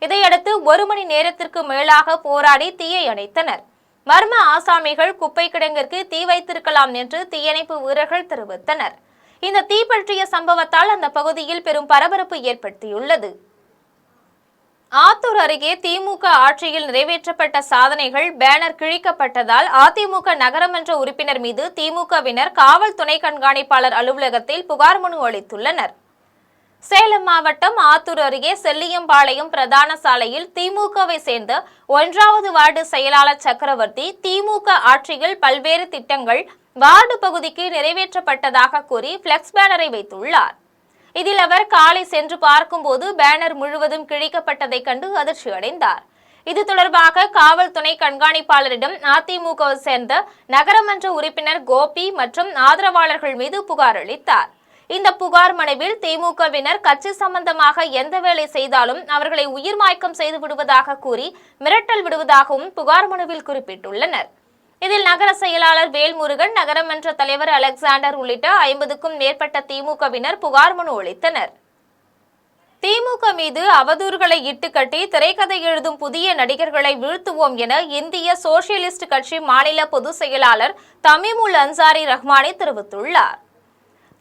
இதையடுத்து 1 மணி நேரத்திற்கு மேலாக போராடி தீயை அணைத்தனர். மர்ம ஆசாமிகள் குப்பை கிடங்கிற்கு தீ வைத்திருக்கலாம் என்று தீயணைப்பு வீரர்கள் தெரிவித்தனர். இந்த தீ பற்றிய சம்பவத்தால் அந்த பகுதியில் பெரும் பரபரப்பு ஏற்படுத்தியுள்ளது. ஆத்தூர் அருகே திமுக ஆட்சியில் நிறைவேற்றப்பட்ட சாதனைகள் பேனர் கிழிக்கப்பட்டதால் அதிமுக நகரமன்ற உறுப்பினர் மீது திமுகவினர் காவல் துணை கண்காணிப்பாளர் அலுவலகத்தில் புகார் மனு அளித்துள்ளனர். சேலம் மாவட்டம் ஆத்தூர் அருகே செல்லியம்பாளையம் பிரதான சாலையில் திமுகவை சேர்ந்த 1வது வார்டு செயலாளர் சக்கரவர்த்தி திமுக ஆட்சியில் பல்வேறு திட்டங்கள் வார்டு பகுதிக்கு நிறைவேற்றப்பட்டதாக கூறி பிளெக்ஸ் பேனரை வைத்துள்ளார். இதில் அவர் காலை சென்று பார்க்கும்போது பேனர் முழுவதும் கிழிக்கப்பட்டதை கண்டு அதிர்ச்சி அடைந்தார். இது தொடர்பாக காவல் துணை கண்காணிப்பாளரிடம் அதிமுகவை சேர்ந்த நகரமன்ற உறுப்பினர் கோபி மற்றும் ஆதரவாளர்கள் மீது புகார் அளித்தார். இந்த புகார் மனுவில் திமுகவினர் கட்சி சம்பந்தமாக எந்த வேலை செய்தாலும் அவர்களை உயிர் மாய்க்கம் செய்து விடுவதாக கூறி மிரட்டல் விடுவதாகவும் புகார் மனுவில் குறிப்பிட்டுள்ளனர். இதில் நகர செயலாளர் வேல்முருகன், நகரமன்ற தலைவர் அலெக்சாண்டர் உள்ளிட்ட 50க்கும் மேற்பட்ட திமுகவினர் புகார் மனு அளித்தனர். திமுக மீது அவதூறுகளை இட்டுக்கட்டி திரைக்கதை எழுதும் புதிய நடிகர்களை வீழ்த்துவோம் என இந்திய சோசியலிஸ்ட் கட்சி மாநில பொதுச் செயலாளர் தமீமுல் அன்சாரி ரஹ்மானி தெரிவித்துள்ளார்.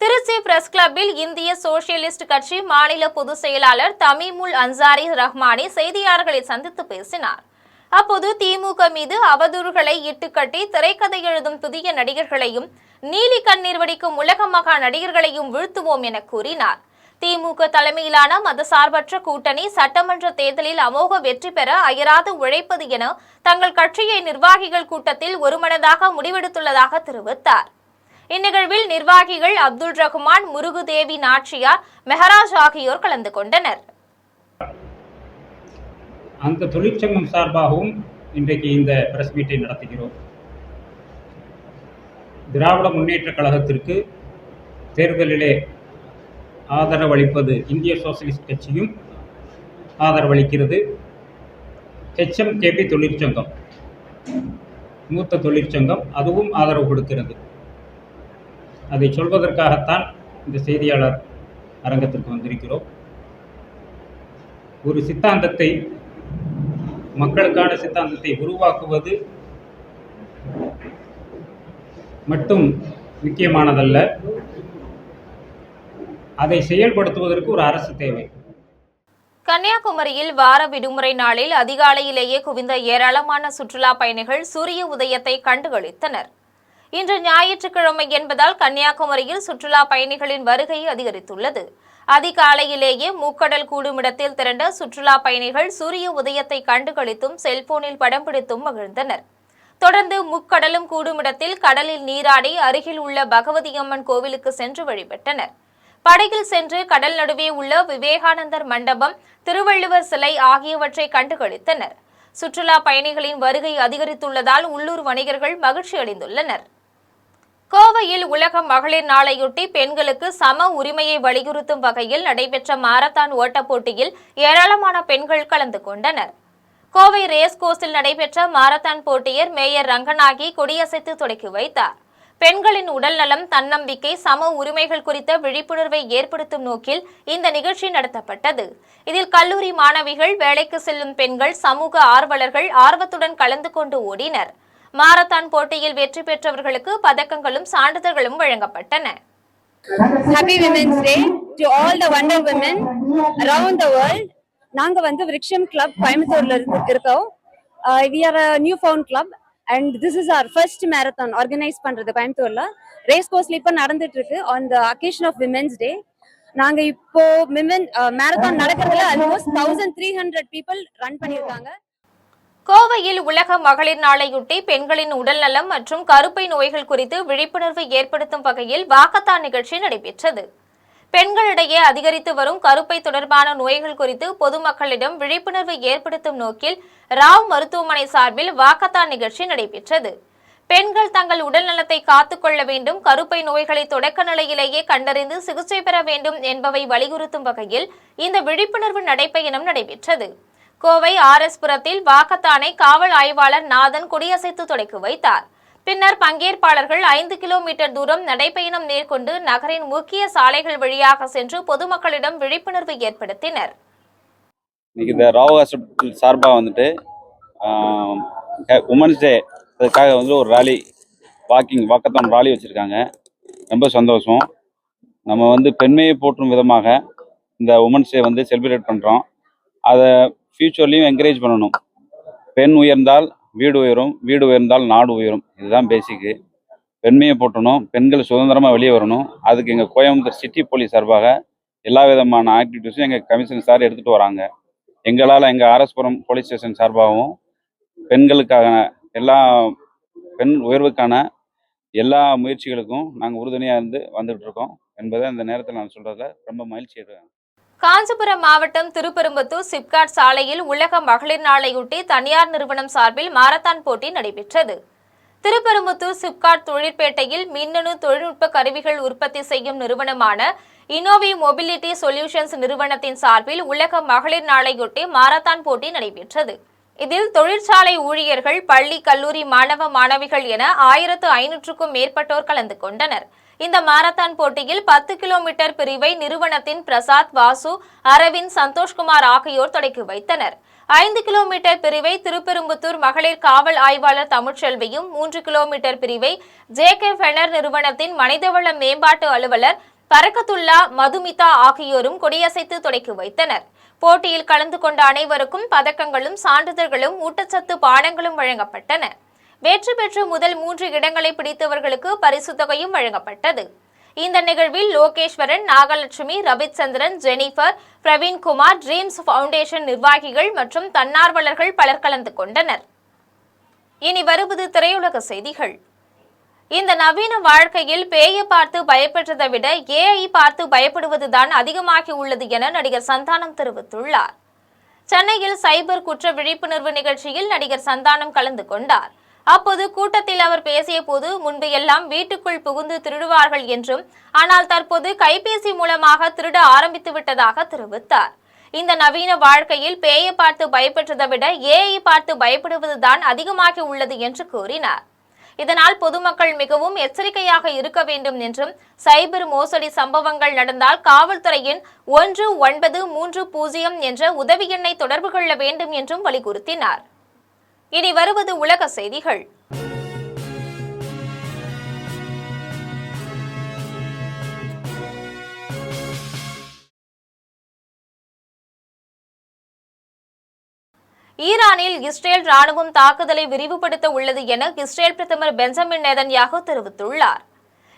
திருச்சி பிரஸ் கிளப்பில் இந்திய சோசியலிஸ்ட் கட்சி மாநில பொதுச் செயலாளர் தமீமுல் அன்சாரி ரஹ்மானி செய்தியாளர்களை சந்தித்து பேசினார். அப்போது திமுக மீது அவதூறுகளை இட்டுக்கட்டி திரைக்கதை எழுதும் புதிய நடிகர்களையும் நீலி கண்ணீர் வடிக்கும் உலக மகா நடிகர்களையும் வீழ்த்துவோம் என கூறினார். திமுக தலைமையிலான மதசார்பற்ற கூட்டணி சட்டமன்ற தேர்தலில் அமோக வெற்றி பெற அயராது உழைப்பது என தங்கள் கட்சியை நிர்வாகிகள் கூட்டத்தில் ஒருமனதாக முடிவெடுத்துள்ளதாக தெரிவித்தார். இந்நிகழ்வில் நிர்வாகிகள் அப்துல் ரஹ்மான், முருகுதேவி நாச்சியார், மெஹராஜ் ஆகியோர் கலந்து கொண்டனர்.
அந்த தொழிற்சங்கம் சார்பாகவும் இன்றைக்கு இந்த பிரஸ் மீட்டை நடத்துகிறோம். திராவிட முன்னேற்ற கழகத்திற்கு தேர்தலிலே ஆதரவளிப்பது இந்திய சோசியலிஸ்ட் கட்சியும் ஆதரவளிக்கிறது. HMKB தொழிற்சங்கம், மூத்த தொழிற்சங்கம், அதுவும் ஆதரவு கொடுக்கிறது. அதை சொல்வதற்காகத்தான் இந்த செய்தியாளர் அரங்கத்திற்கு வந்திருக்கிறோம். ஒரு சித்தாந்தத்தை, மக்களுக்கான சித்தாந்தத்தை உருவாக்குவது மட்டும் முக்கியமானதல்ல, அதை செயல்படுத்துவதற்கு ஒரு அரசு தேவை.
கன்னியாகுமரியில் வார விடுமுறை நாளில் அதிகாலையிலேயே குவிந்த ஏராளமான சுற்றுலா பயணிகள் சூரிய உதயத்தை கண்டுகளித்தனர். இன்று ஞாயிற்றுக்கிழமை என்பதால் கன்னியாகுமரியில் சுற்றுலா பயணிகளின் வருகை அதிகரித்துள்ளது. அதிகாலையிலேயே மூக்கடல் கூடுமிடத்தில் திரண்ட சுற்றுலா பயணிகள் சூரிய உதயத்தை கண்டுகளித்தும் செல்போனில் படம் பிடித்தும் மகிழ்ந்தனர். தொடர்ந்து முக்கடலும் கூடுமிடத்தில் கடலில் நீராடி அருகில் உள்ள பகவதி அம்மன் கோவிலுக்கு சென்று வழிபட்டனர். படகில் சென்று கடல் நடுவே உள்ள விவேகானந்தர் மண்டபம், திருவள்ளுவர் சிலை ஆகியவற்றை கண்டுகளித்தனர். சுற்றுலா பயணிகளின் வருகை அதிகரித்துள்ளதால் உள்ளூர் வணிகர்கள் மகிழ்ச்சி அடைந்துள்ளனர். கோவையில் உலக மகளிர் நாளையொட்டி பெண்களுக்கு சம உரிமையை வலியுறுத்தும் வகையில் நடைபெற்ற மாரத்தான் ஓட்டப் போட்டியில் ஏராளமான பெண்கள் கலந்து கொண்டனர். கோவை ரேஸ் கோர்ஸில் நடைபெற்ற மாரத்தான் போட்டியை மேயர் ரங்கநாயகி கொடியசைத்து தொடக்கி வைத்தார். பெண்களின் உடல்நலம், தன்னம்பிக்கை, சம உரிமைகள் குறித்த விழிப்புணர்வை ஏற்படுத்தும் நோக்கில் இந்த நிகழ்ச்சி நடத்தப்பட்டது. இதில் கல்லூரி மாணவிகள், வேலைக்கு செல்லும் பெண்கள், சமூக ஆர்வலர்கள் ஆர்வத்துடன் கலந்து கொண்டு ஓடினர். மாரத்தான் போட்டியில் வெற்றி பெற்றவர்களுக்கு பதக்கங்களும் சான்றிதழ்களும் வழங்கப்பட்டன.
Happy Women's Day to all the Wonder Women around the world. நாங்க விருக்ஷம் கிளப் கோயம்புத்தூர்ல இருக்கோம். We are a new found club and this is our first marathon organize பண்றது கோயம்புத்தூர்ல. ரேஸ் கோர்ஸ்ல இப்ப நடந்துட்டு இருக்கு on the occasion of Women's Day. நாங்க இப்போ marathon நடக்கிறதுல almost 1300 people run பண்ணிருக்காங்க.
கோவையில் உலக மகளிர் நாளையொட்டி பெண்களின் உடல்நலம் மற்றும் கருப்பை நோய்கள் குறித்து விழிப்புணர்வு ஏற்படுத்தும் வகையில் வாக்கத்தான் நிகழ்ச்சி நடைபெற்றது. பெண்களிடையே அதிகரித்து வரும் கருப்பை தொடர்பான நோய்கள் குறித்து பொதுமக்களிடம் விழிப்புணர்வு ஏற்படுத்தும் நோக்கில் ராவ் மருத்துவமனை சார்பில் வாக்கத்தான் நிகழ்ச்சி நடைபெற்றது. பெண்கள் தங்கள் உடல் நலத்தை காத்துக்கொள்ள வேண்டும், கருப்பை நோய்களை தொடக்க நிலையிலேயே கண்டறிந்து சிகிச்சை பெற வேண்டும் என்பவை வலியுறுத்தும் வகையில் இந்த விழிப்புணர்வு நடைபயணம் நடைபெற்றது. கோவை RS புரத்தில் வாக்கத்தானை காவல் ஆய்வாளர் நாதன் கொடியசைத்து தொடக்கி வைத்தார். பின்னர் பங்கேற்பாளர்கள் 5 கிலோமீட்டர் தூரம் நடைபயணம் மேற்கொண்டு நகரின் முக்கிய சாலைகள் வழியாக சென்று பொதுமக்களிடம் விழிப்புணர்வு ஏற்படுத்தினர்.
இன்னைக்கு இந்த ராவ் ஹாஸ்பிட்டல் சார்பாக வந்துட்டு உமன்ஸ் டே அதுக்காக வந்து ஒரு ராலி வாக்கத்தான் ராலி வச்சுருக்காங்க. ரொம்ப சந்தோஷம். நம்ம வந்து பெண்மையை போற்றும் விதமாக இந்த உமன்ஸ் டே வந்து செலிப்ரேட் பண்ணுறோம். அதை ஃப்யூச்சர்லேயும் என்கரேஜ் பண்ணணும். பெண் உயர்ந்தால் வீடு உயரும், வீடு உயர்ந்தால் நாடு உயரும். இதுதான் பேசிக்கு. பெண்மையை போற்றணும், பெண்கள் சுதந்திரமாக வெளியே வரணும். அதுக்கு எங்கள் கோயம்புத்தூர் சிட்டி போலீஸ் சார்பாக எல்லா விதமான ஆக்டிவிட்டீஸும் எங்கள் கமிஷனர் சார் எடுத்துகிட்டு வராங்க. எங்களால் எங்கள் ஆர்எஸ்புரம் போலீஸ் ஸ்டேஷன் சார்பாகவும் பெண்களுக்காக பெண் உயர்வுக்கான எல்லா முயற்சிகளுக்கும் நாங்கள் உறுதுணையாக இருந்து வந்துட்டு இருக்கோம் என்பதை இந்த நேரத்தில் நான் சொல்றதுல ரொம்ப மகிழ்ச்சி இருக்கேன்.
காஞ்சிபுரம் மாவட்டம் திருப்பெரும்புத்தூர் சிப்காட் சாலையில் உலக மகளிர் நாளையொட்டி தனியார் நிறுவனம் சார்பில் மாரத்தான் போட்டி நடைபெற்றது. திருப்பெரும்புத்தூர் சிப்காட் தொழிற்பேட்டையில் மின்னணு தொழில்நுட்ப கருவிகள் உற்பத்தி செய்யும் நிறுவனமான இனோவி மொபிலிட்டி சொல்யூஷன்ஸ் நிறுவனத்தின் சார்பில் உலக மகளிர் நாளையொட்டி மாரத்தான் போட்டி நடைபெற்றது. இதில் தொழிற்சாலை ஊழியர்கள், பள்ளி, கல்லூரி மாணவ மாணவிகள் என 1500க்கும் மேற்பட்டோர் கலந்து கொண்டனர். இந்த மாரத்தான் போட்டியில் 10 கிலோமீட்டர் பிரிவை நிறுவனத்தின் பிரசாத், வாசு, அரவிந்த், சந்தோஷ்குமார் ஆகியோர் தொடக்கி வைத்தனர். 5 கிலோமீட்டர் பிரிவை திருப்பெரும்புத்தூர் மகளிர் காவல் ஆய்வாளர் தமிழ்ச்செல்வியும், 3 கிலோமீட்டர் பிரிவை JK ஃபெனர் நிறுவனத்தின் மனிதவள மேம்பாட்டு அலுவலர் பரக்கத்துல்லா, மதுமிதா ஆகியோரும் கொடியசைத்து தொடக்கி வைத்தனர். போட்டியில் கலந்து கொண்ட அனைவருக்கும் பதக்கங்களும் சான்றிதழ்களும் ஊட்டச்சத்து பானங்களும் வழங்கப்பட்டன. வெற்றி பெற்று முதல் 3 இடங்களை பிடித்தவர்களுக்கு பரிசு தொகையும் வழங்கப்பட்டது. இந்த நிகழ்வில் Lokeswaran, Nagalakshmi, Ravichandran, Jennifer, Praveenkumar, Dreams Foundation நிர்வாகிகள் மற்றும் தன்னார்வலர்கள் பலர் கலந்து கொண்டனர். இனி வருவது திரையுலக செய்திகள். இந்த நவீன வாழ்க்கையில் பேயை பார்த்து பயப்பட்டதை விட AI பார்த்து பயப்படுவதுதான் அதிகமாகி உள்ளது என நடிகர் சந்தானம் தெரிவித்துள்ளார். சென்னையில் சைபர் குற்ற விழிப்புணர்வு நிகழ்ச்சியில் நடிகர் சந்தானம் கலந்து கொண்டார். அப்போது கூட்டத்தில் அவர் பேசிய போது, முன்பு எல்லாம் வீட்டுக்குள் புகுந்து திருடுவார்கள் என்றும், ஆனால் தற்போது கைபேசி மூலமாக திருட ஆரம்பித்து விட்டதாக தெரிவித்தார். இந்த நவீன வாழ்க்கையில் பேயை பார்த்து பயப்பட்டதை விட AI பார்த்து பயப்படுவதுதான் அதிகமாகி உள்ளது என்று கூறினார். இதனால் பொதுமக்கள் மிகவும் எச்சரிக்கையாக இருக்க வேண்டும் என்றும், சைபர் மோசடி சம்பவங்கள் நடந்தால் காவல்துறையின் 1930 என்ற உதவி எண்ணை தொடர்பு கொள்ள வேண்டும் என்றும் வலியுறுத்தினார். இனி வருவது உலக செய்திகள். ஈரானில் இஸ்ரேல் ராணுவம் தாக்குதலை விரிவுபடுத்த உள்ளது என இஸ்ரேல் பிரதமர் பெஞ்சமின் நேதன்யாகு தெரிவித்துள்ளார்.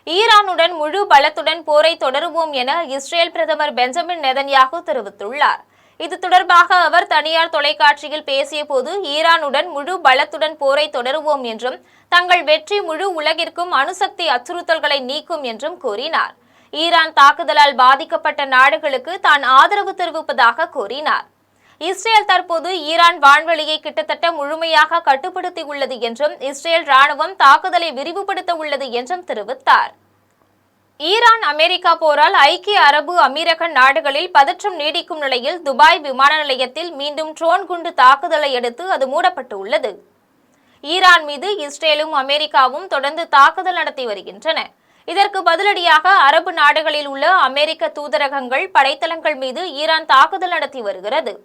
ஈரானுடன் முழு பலத்துடன் போரை தொடருவோம் என இஸ்ரேல் பிரதமர் பெஞ்சமின் நேதன்யாகு தெரிவித்துள்ளார். இது தொடர்பாக அவர் தனியார் தொலைக்காட்சியில் பேசிய போது, ஈரானுடன் முழு பலத்துடன் போரை தொடருவோம் என்றும், தங்கள் வெற்றி முழு உலகிற்கும் அணுசக்தி அச்சுறுத்தல்களை நீக்கும் என்றும் கூறினார். ஈரான் தாக்குதலால் பாதிக்கப்பட்ட நாடுகளுக்கு தான் ஆதரவு தெரிவிப்பதாக கூறினார். இஸ்ரேல் தற்போது ஈரான் வான்வெளியை கிட்டத்தட்ட முழுமையாக கட்டுப்படுத்தி உள்ளது என்றும், இஸ்ரேல் ராணுவம் தாக்குதலை விரிவுபடுத்த உள்ளது என்றும் தெரிவித்தார். ஈரான் அமெரிக்கா போரால் ஐக்கிய அரபு அமீரக நாடுகளில் பதற்றம் நீடிக்கும் நிலையில் துபாய் விமான நிலையத்தில் மீண்டும் ட்ரோன் குண்டு தாக்குதலை அடுத்து அது மூடப்பட்டுள்ளது. ஈரான் மீது இஸ்ரேலும் அமெரிக்காவும் தொடர்ந்து தாக்குதல் நடத்தி வருகின்றன. இதற்கு பதிலடியாக அரபு நாடுகளில் உள்ள அமெரிக்க தூதரகங்கள், படைத்தளங்கள் மீது ஈரான் தாக்குதல் நடத்தி வருகிறது.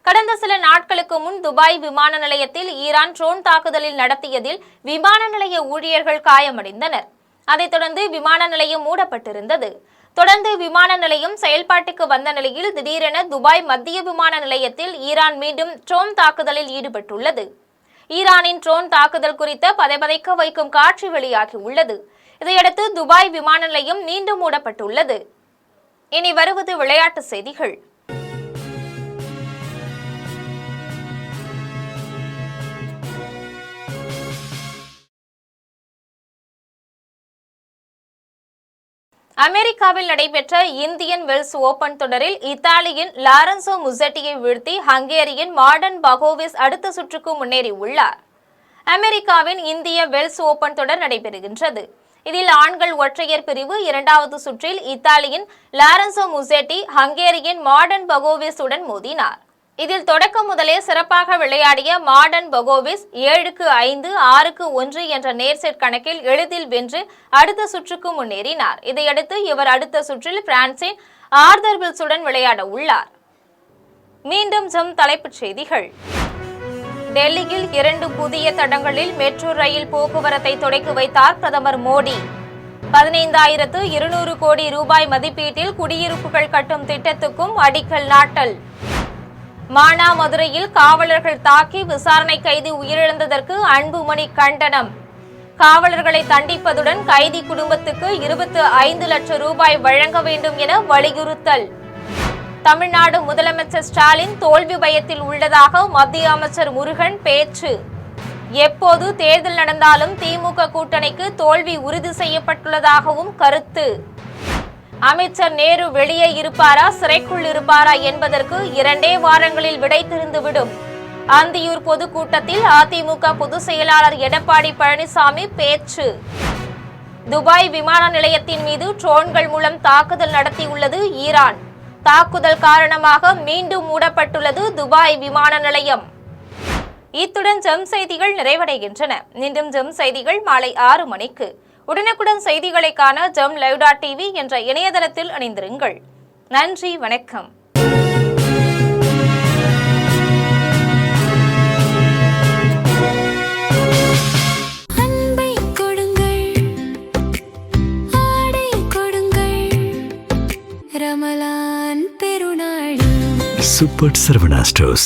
கடந்த சில நாட்களுக்கு முன் துபாய் விமான நிலையத்தில் ஈரான் ட்ரோன் தாக்குதலில் நடத்தியதில் விமான நிலைய ஊழியர்கள் காயமடைந்தனர். அதைத் தொடர்ந்து விமான நிலையம் மூடப்பட்டிருந்தது. தொடர்ந்து விமான நிலையம் செயல்பாட்டுக்கு வந்த நிலையில் திடீரென துபாய் மத்திய விமான நிலையத்தில் ஈரான் மீண்டும் ட்ரோன் தாக்குதலில் ஈடுபட்டுள்ளது. ஈரானின் ட்ரோன் தாக்குதல் குறித்த பதைபதைக்க வைக்கும் காட்சி வெளியாகி உள்ளது. இதையடுத்து துபாய் விமான நிலையம் மீண்டும் மூடப்பட்டுள்ளது. இனி வருவது விளையாட்டு செய்திகள். அமெரிக்காவில் நடைபெற்ற இந்தியன் வெல்ஸ் ஓபன் தொடரில் இத்தாலியின் லாரன்சோ முசெட்டியை வீழ்த்தி ஹங்கேரியின் மார்டன் பகோவிஸ் அடுத்த சுற்றுக்கு முன்னேறியுள்ளார். அமெரிக்காவின் இந்திய வெல்ஸ் ஓபன் தொடர் நடைபெறுகின்றது. இதில் ஆண்கள் ஒற்றையர் பிரிவு இரண்டாவது சுற்றில் இத்தாலியின் லாரன்சோ முசெட்டி ஹங்கேரியின் மார்டன் பகோவிஸுடன் மோதினார். இதில் தொடக்கம் முதலே சிறப்பாக விளையாடிய மார்டன் பகோவிஸ் 7-5, 6-1 என்ற நேர்செட் கணக்கில் எளிதில் வென்று அடுத்த சுற்றுக்கு முன்னேறினார். இதையடுத்து இவர் அடுத்த சுற்றில் பிரான்சின் ஆர்தர் வில்ஸுடன் விளையாட உள்ளார். மீண்டும் தலைப்புச் செய்திகள். டெல்லியில் 2 புதிய தடங்களில் மெட்ரோ ரயில் போக்குவரத்தை தொடக்கி வைத்தார் பிரதமர் மோடி. 15,200 கோடி ரூபாய் மதிப்பீட்டில் குடியிருப்புகள் கட்டும் திட்டத்துக்கும் அடிக்கல் நாட்டல். மானாமதுரையில் காவலர்கள் தாக்கி விசாரணை கைதி உயிரிழந்ததற்கு அன்புமணி கண்டனம். காவலர்களை தண்டிப்பதுடன் கைதி குடும்பத்துக்கு 25 லட்சம் ரூபாய் வழங்க வேண்டும் என வலியுறுத்தல். தமிழ்நாடு முதலமைச்சர் ஸ்டாலின் தோல்வி பயத்தில் உள்ளதாக மத்திய அமைச்சர் முருகன் பேச்சு. எப்போது தேர்தல் நடந்தாலும் திமுக கூட்டணிக்கு தோல்வி உறுதி செய்யப்பட்டுள்ளதாகவும் கருத்து. அமைச்சர் நேரு வெளியே இருப்பாரா சிறைக்குள் இருப்பாரா என்பதற்கு 2 வாரங்களில் விடை தெரிந்துவிடும். அந்தியூர் பொதுக்கூட்டத்தில் அதிமுக பொதுச் செயலாளர் எடப்பாடி பழனிசாமி பேச்சு. துபாய் விமான நிலையத்தின் மீது ட்ரோன்கள் மூலம் தாக்குதல் நடத்தியுள்ளது ஈரான். தாக்குதல் காரணமாக மீண்டும் மூடப்பட்டுள்ளது துபாய் விமான நிலையம். இத்துடன் செய்திகள் நிறைவடைகின்றன. மீண்டும் செய்திகள் மாலை 6 மணிக்கு. உடனுக்குடன் செய்திகளை காண live.tv என்ற இணையதளத்தில் இணைந்திருங்கள். நன்றி, வணக்கம்.
Super Sarvana Stores.